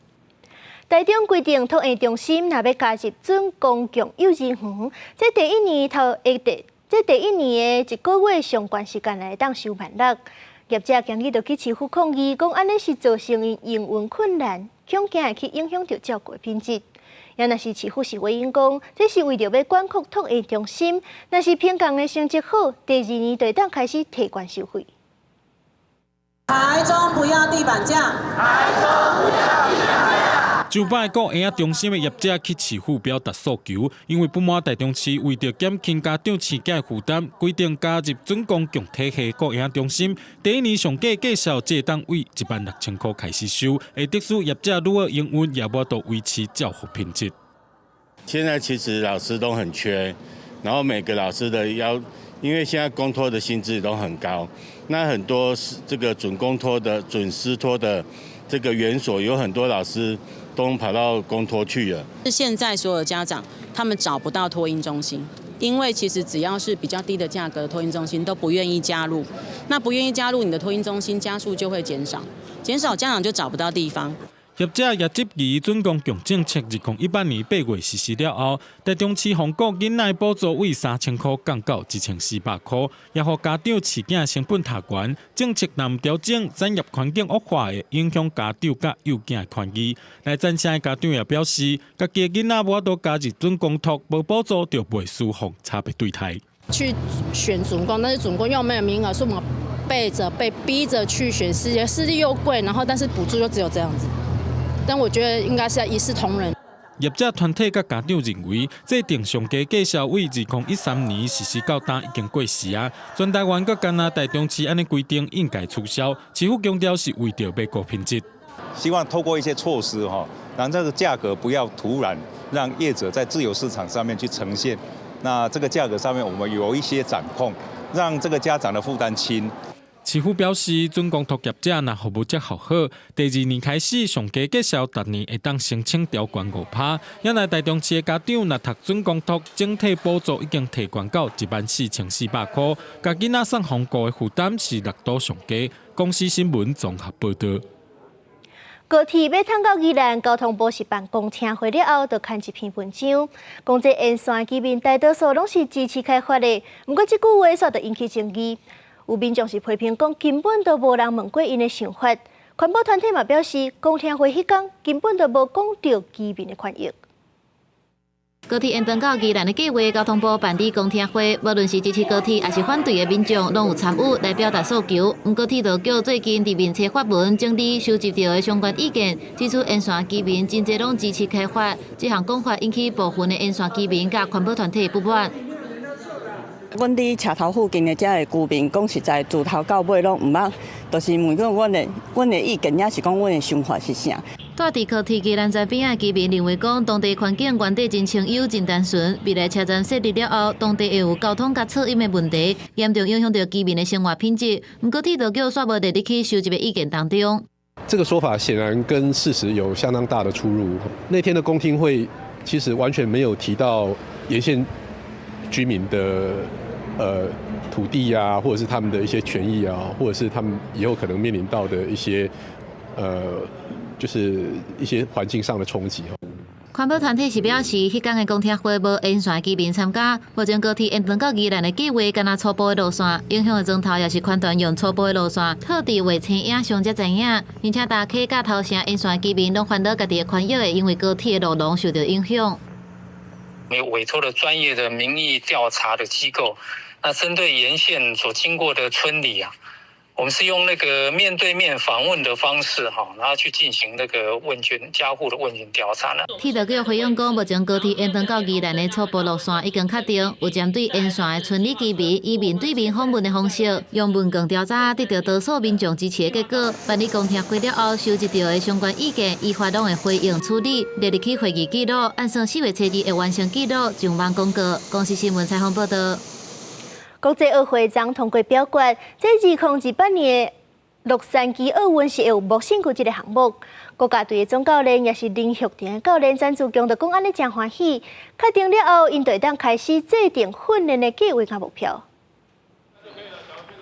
台中规定托婴中心若要加入准公共幼儿园，这第一年的1个月上关时间来当收16000。业者今日就去市府抗议，讲安尼是造成因营运困难，恐惊会去影响到照顾品质。也若是市府是回应讲，这是为着要管控托婴中心，若是评价的成绩好，第2年就当开始提高收费。
台中不要地板价，台中不要地板价。
就摆个婴儿中心的业者去市府表达诉求，因为不满台中市为着减轻家长饲囝的负担，规定加入准公共体系个婴儿中心，第一年上计介绍这单位16000块开始收，会得使业者如何营运也无都维持教学品质。
现在其实老师都很缺，然后每个老师的因为现在公托的薪资都很高，那很多这个准公托的、准师托的这个园所有很多老师都跑到公托去了。
现在所有的家长他们找不到托婴中心，因为其实只要是比较低的价格的托婴中心都不愿意加入。那不愿意加入，你的托婴中心家数就会减少，减少家长就找不到地方。
业者也质疑准公共政策2018年8月实施了后，台中市红国囡仔补助为3000块降到1400块，也予家长饲囝成本下悬。政策若唔调整，产业环境恶化会影响家长甲幼囝的权益。来赞成的家长也表示，家己的囡仔无多加入准公托，无补助就袂舒服差别对待。
去选准公，但是准公又没有名额，所以我们被逼着去选私立，私立又贵，然后但是补助就只有这样子。但我觉得应该是要一视同仁。
业者团体甲家长认为，制定上架介绍为2013年实施到今已经过时啊。全台湾甲干那台中市安尼规定应该取消。市府强调是为着要顾品质，
希望透过一些措施让这个价格不要突然让业者在自由市场上面去呈现。那这个价格上面我们有一些掌控，让这个家长的负担轻。
市府表示，准公托业者若服务质好好，第2年开始上架介绍，逐年会当申请调悬5%。也来台中市的家长若读准公托，整体补助已经提悬到14400块，家囡仔送红果的负担是6度上加。公视新闻综合报道。
高铁要通到宜兰，交通部是办公听会了后，就刊一篇文章，讲这沿线居民大多数拢是支持开发的，不过这句话煞就引起争议。有民众是批评讲，根本都无人问过因的想法。环保团体嘛表示，公听会迄天根本都无讲到居民的权益。
高铁延长到宜兰的计划，交通部办理公听会，无论是支持高铁还是反对的民众，拢有参与来表达诉求。高铁就叫最近伫面册发文整理收集到的相关意见，指出沿线居民真侪拢支持开发，这项讲法引起部分的沿线居民甲环保团体不满。
阮伫车头附近的遮个居民，讲实在，自头到尾拢毋捌，就是问讲阮的意见，也是讲阮的想法是啥。
住伫高铁宜兰站边仔居民认为讲，当地环境原底真清幽、真单纯，未来车站设立了后，当地会有交通甲噪音的问题，严重影响到居民的生活品质。高铁就叫煞无列入去收集的意见当中。
这个说法显然跟事实有相当大的出入。那天的公听会其实完全没有提到沿线居民的土地啊，或者是他们的一些权益啊，或者是他们以后可能面临到的一些就是一些环境上的冲击。
环保团体是表示，迄天的公听会无沿线居民参加，目前高铁延长到宜兰的计划，敢若初步的路线，影响的钟头也是宽段用初步的路线，特地画青影上才知影，而且大溪甲头城沿线居民拢烦恼家己的宽约会因为高铁的路拢受到影响。
没有委托了专业的民意调查的机构，那针对沿线所经过的村里啊，我们是用那个面对面访问的方式然后去进行那个问卷家户的问卷调查呢。
铁道局回应讲，目前高铁延长到宜兰的初步路线已经确定，有针对沿线的村里居民以面对面访问的方式，用问卷调查得到多数民众支持的结果。办理公听会了后，收集到的相关意见，依法拢会回应处理，列入去会议记录，按算4月初2会完成记录，上网公告。公司新闻采访报道。
国际奥会将通过表决，这2018年洛杉矶奥运是会有木星球这个项目。国家队的总教练也是林旭廷的教练詹志强，就讲安尼真欢喜。确定了后，因就当开始制定训练的计划甲目标。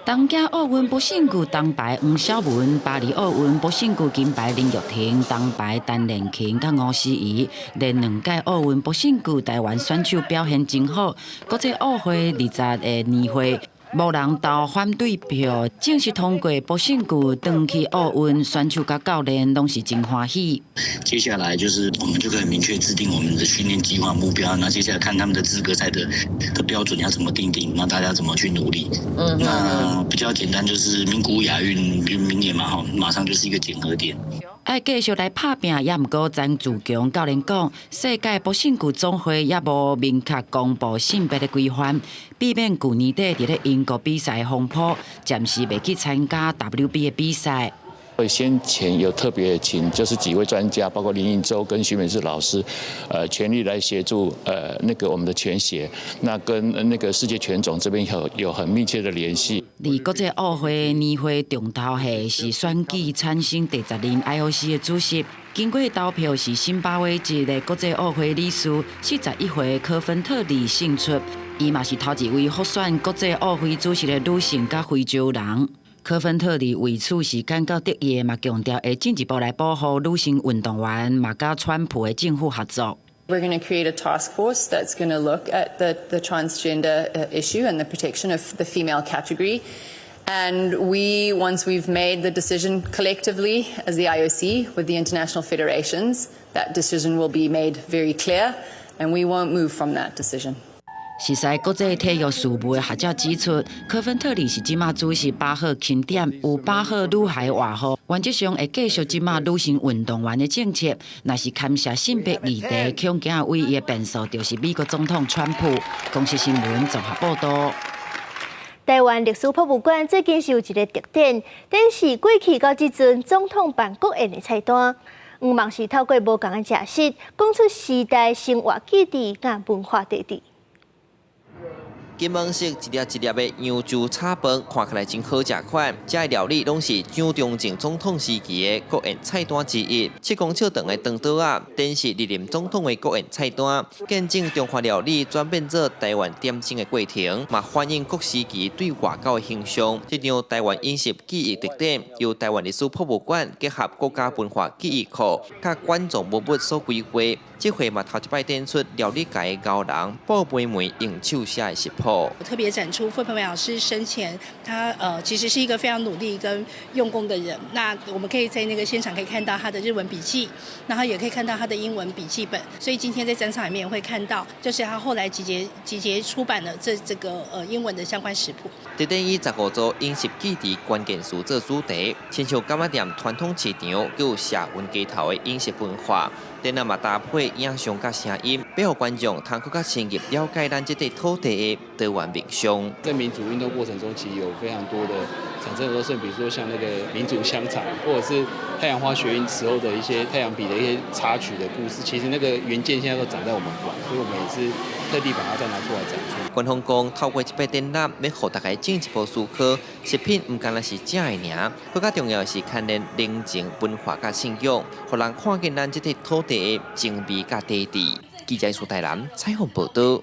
东京奥运不胜球铜牌黄晓雯，巴黎奥运不胜球金牌林玉婷，铜牌陈连琴甲吴诗怡，连2届奥运不胜球台湾选手表现真好。国际奥会20个年会，无人投反对票，正式通过不胜球登去奥运，选手甲教练拢是真欢喜。
接下来就是我们就可以明确制定我们的训练计划目标，那接下来看他们的资格赛的标准要怎么定，那大家怎么去努力。那比较简单就是名古屋亚运明年嘛，马上就是一个检核点。
爱继续来拍拼，也毋过詹志强教练讲，世界不胜球总会也无明确公布性别的规范，避免去年底伫咧英国比赛风波，暂时未去参加 WB 的比赛。
先前有特别请就是几位专家，包括林应洲跟徐美智老师，全力来协助那个我们的拳协，那跟那个世界拳总这边有很密切的联系。
而国际奥会年会重头戏是选举产生第10任 IOC 的主席，经过投票是辛巴威籍的国际奥会理事41岁科芬特利胜出，伊嘛是头一位获选国际奥会主席的女性甲非洲人。科芬特利为此是感到得意，嘛强调会进一步来保护女性运动员，嘛甲川普的政府合作。
We're going to create a task force that's going to look at the transgender issue and the protection of the female category. And once we've made the decision collectively as the IOC with the international federations, that decision will be made very clear, and we won't move from that decision.
实在国际体育事务的学者指出，科芬特利是即马主席8号钦点，有8号女孩外号，原则上会继续即马女性运动员的政策。若是牵涉性别议题，恐惊唯一的变数就是美国总统川普。公司新闻综合报道。
台湾历史博物馆最近是有一个特点，展示过去到即阵总统办国宴的菜单。望是透过无同的食食，讲出时代生活记忆甲文化地址。
金黄色一粒一粒的扬州炒饭，看起来真好食款。这些料理拢是蒋中正总统时期的国宴菜单之一。7公尺长的长刀啊，展示历任总统的国宴菜单，见证中华料理转变做台湾点心的过程，嘛反映各时期对外交的形象。这张台湾饮食记忆特点，由台湾历史博物馆结合国家文化记忆库，甲馆藏文物所绘画。这回嘛头一摆展出料理界的高人鲍培梅用手写的食谱。
特别展出傅培梅老师生前，他其实是一个非常努力跟用功的人。那我们可以在那个现场可以看到他的日文笔记，然后也可以看到他的英文笔记本。所以今天在展场里面会看到，就是他后来集结出版了这个英文的相关食谱。
在等于15组饮食记忆关键词做主题，亲像柑仔店传统市场，佮有社文街头的饮食文化。展览嘛搭配影像甲声音，要让观众通更加深入了解咱这块土地的台湾民俗。
在民主运动过程中，其实有非常多的产生很多事，比如说像那个民主香肠，或者是太阳花学运时候的一些太阳笔的一些插曲的故事，其实那个原件现在都长在我们馆，所以我们也是特地把它再拿出来展出。
官方讲，透过这摆展览，要让大家进一步思考，食品唔单单是食的尔，更加重要的是看咱人情文化甲信仰，让人看见咱这块土地的精美甲地质。记者苏台南采访报道。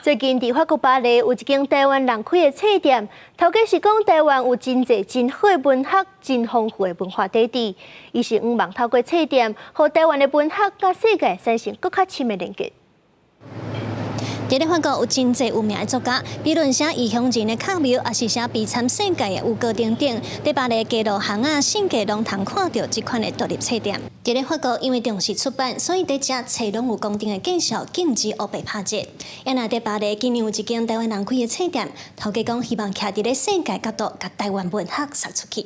最近伫法国巴黎有一间台湾人开的册店，头家是讲台湾有真侪真好的文学、真丰富的文化底质，伊是希望透过册店，和台湾的文学甲世界产生更较深的连接。
伫咧法国有真侪有名的作家，比如写异乡人的巧妙，也是写悲惨世界的有歌等等。伫巴黎街路巷啊、信街拢通看到这款的独立册店。伫咧法国，因为重视出版，所以伫遮册拢有公定的介绍，禁止黑白拍折。也那伫巴黎，今年有一间台湾人开的册店，头家讲希望徛伫咧世界角度，甲台湾文学杀出去。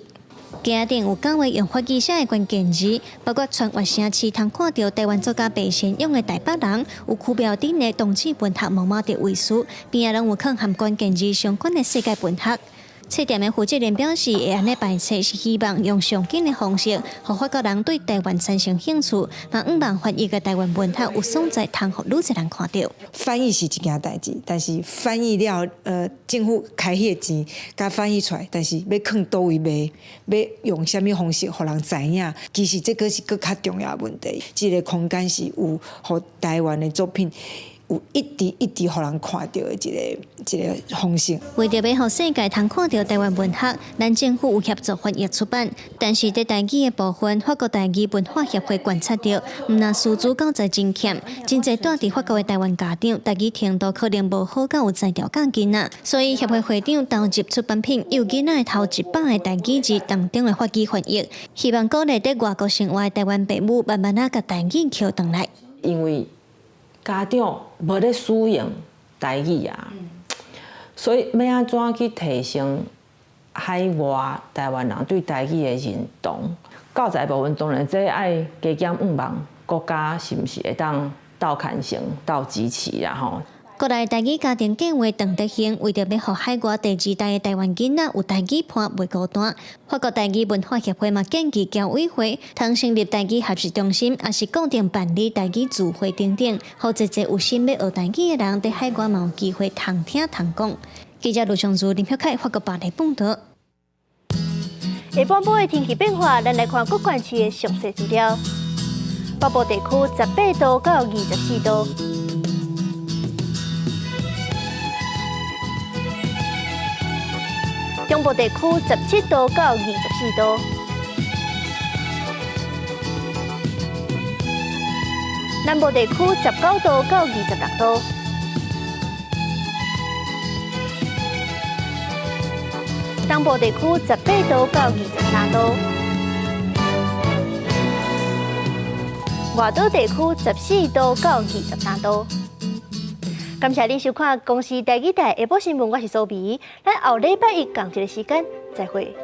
家顶有9位用法语写的关键字，包括全越城市通看到台湾作家白先勇的《台北人》，有区标顶的同志文学毛毛的位书，边仔拢有放含关键字相关的世界文学。册店的负责人表示，会安尼排册是希望用上紧的方式，让法国人对台湾产生兴趣，嘛毋望翻译嘅台湾文学有所在，通互愈侪人看到。
翻译是一件代志，但是翻译了，政府开迄个钱，甲翻译出来，但是要放倒位卖，要用什么方式，互人知影，其实这个是更较重要的问题。这个空间是有互台湾的作品。有一直互人看到的一个方式。
为着要互世界通看到台湾文学，咱政府有协助翻译出版，但是在台语的部分，法国台语文化协会观察到，毋但师资教材真欠，真侪住伫法国的台湾家长，台语程度可能无好，到有才调教囡仔，所以协会会长投入出版品，有囡仔头100个台语字当中的法语翻译，希望鼓励在外国生活的台湾父母慢慢甲台语捡回来。
因为家长无咧使用台语啊，所以要安怎去提升海外台湾人对台语的认同？教材部分当然这爱加减5万，国家是毋是会当倒看成倒支持啦吼？
国内台语家庭计划邓德兴为着要互海外第2代的台湾囡仔有台语伴袂孤单，法国台语文化协会嘛建议侨委会通成立台语学习中心，也是固定办理台语聚会等等，互一有心要学台语的人伫海外嘛有机会通听通讲。记者卢尚珠、林晓凯，法国巴黎报道。
下半部的天气变化，咱来看各县市的详细资料。北部地区18度到24度。中部地区17度到24度，南部地区19度到26度，东部地区18度到23度，外岛地区14度到23度。感谢您收看公视台语台下晡新闻，我是苏眉，咱后礼拜一同一个时间再会。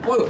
哎呦！